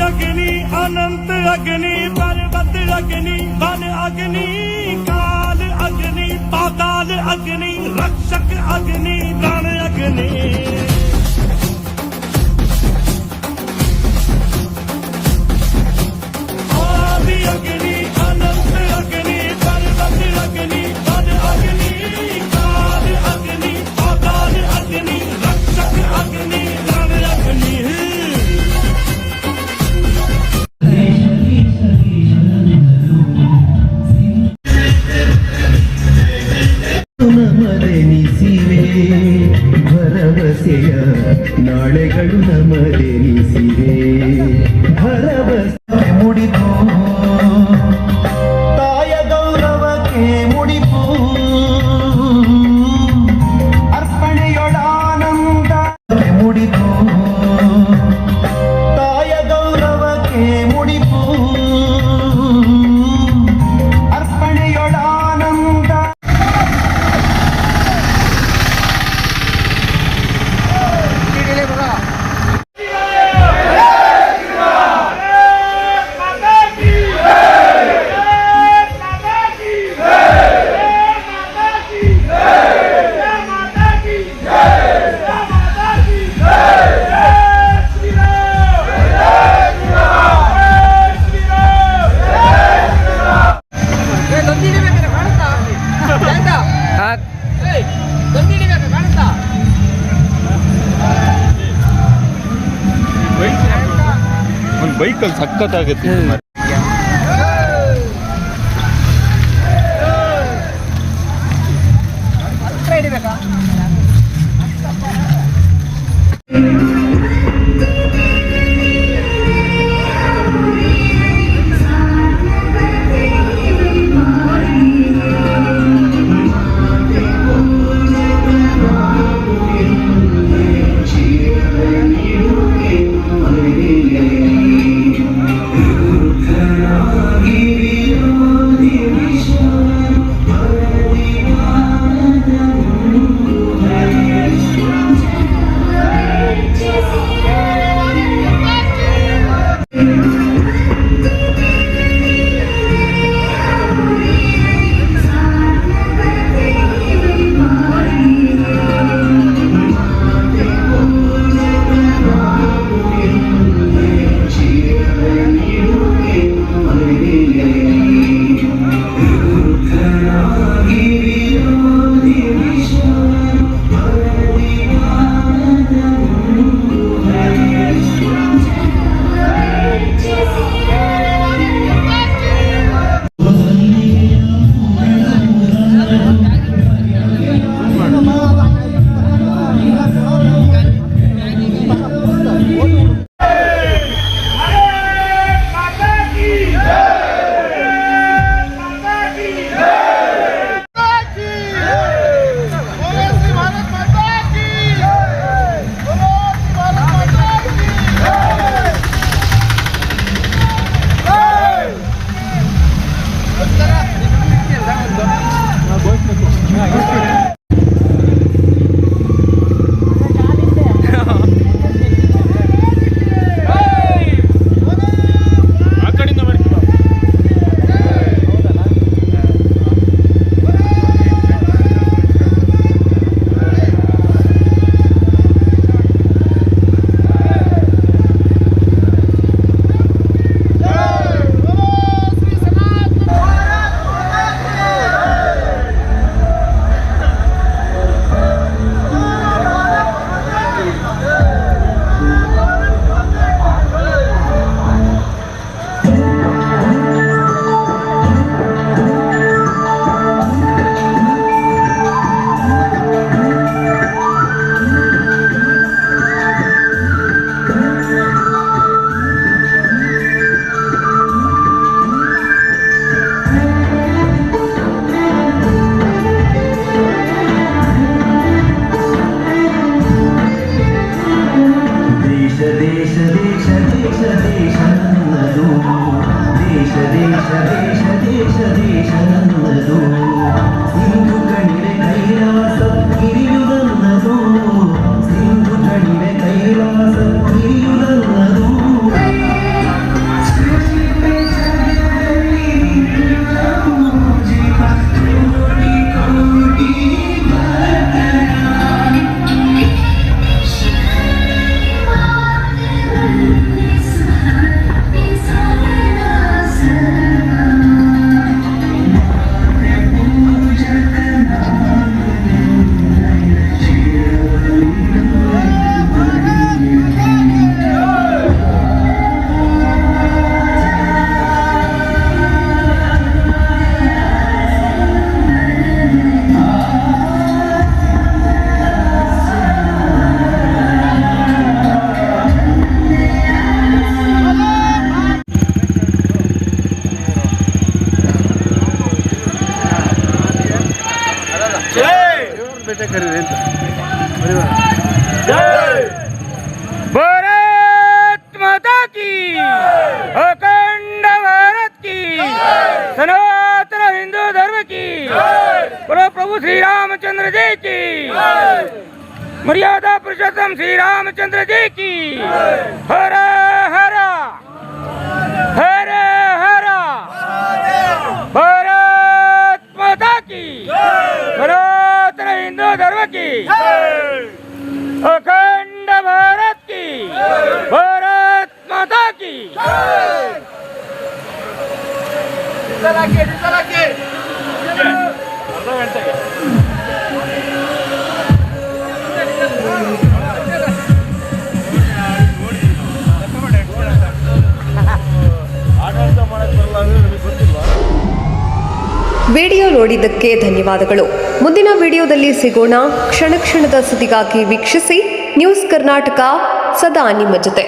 अग्नि अनंत अग्नि पर्वत अग्नि वन अग्नि काल अग्नि पाताल अग्नि रक्षक अग्नि प्राण अग्नि आदि अग्नि अनंत अग्नि पर्वत अग्नि वन अग्नि काल अग्नि पाताल अग्नि रक्षक अग्नि प्राण अग्नि ನಮದೆನಿಸಿವೆ ಭರವಸೆಯ ನಾಳೆಗಳು ನಮದೆನಿಸಿವೆ ಭರವಸೆ ಮುಡಿಪು ತಾಯ ಗೌರವಕ್ಕೆ ಮುಡಿಪು ಅರ್ಪಣೆಯೊಳಾನಂದ ಮುಡಿಪು ತಾಯ ಗೌರವಕ್ಕೆ ಮುಡಿಪು ಅರ್ಪಣೆಯೊಳಾನಂದ ಬೈಕಲ್ಲಿ ಸಖತ್ತಾಗುತ್ತೆ. ಪೇಟೆ ಕರೀರಿ ಅಂತ भारत माता की अखंड भारत की सनातन हिंदू धर्म की बोलो प्रभु श्री रामचंद्र जी की मर्यादा पुरुषोत्तम श्री रामचंद्र जी की हर हर हर हर भारत माता की सनातन हिंदू धर्म की अखंड भारत की भारत माता की ವಿಡಿಯೋ ನೋಡಿದ್ದಕ್ಕೆ ಧನ್ಯವಾದಗಳು. ಮುಂದಿನ ವಿಡಿಯೋದಲ್ಲಿ ಸಿಗೋಣ. ಕ್ಷಣ ಕ್ಷಣದ ಸುದ್ದಿಗಾಗಿ ವೀಕ್ಷಿಸಿ ನ್ಯೂಸ್ ಕರ್ನಾಟಕ, ಸದಾ ನಿಮ್ಮ ಜೊತೆ.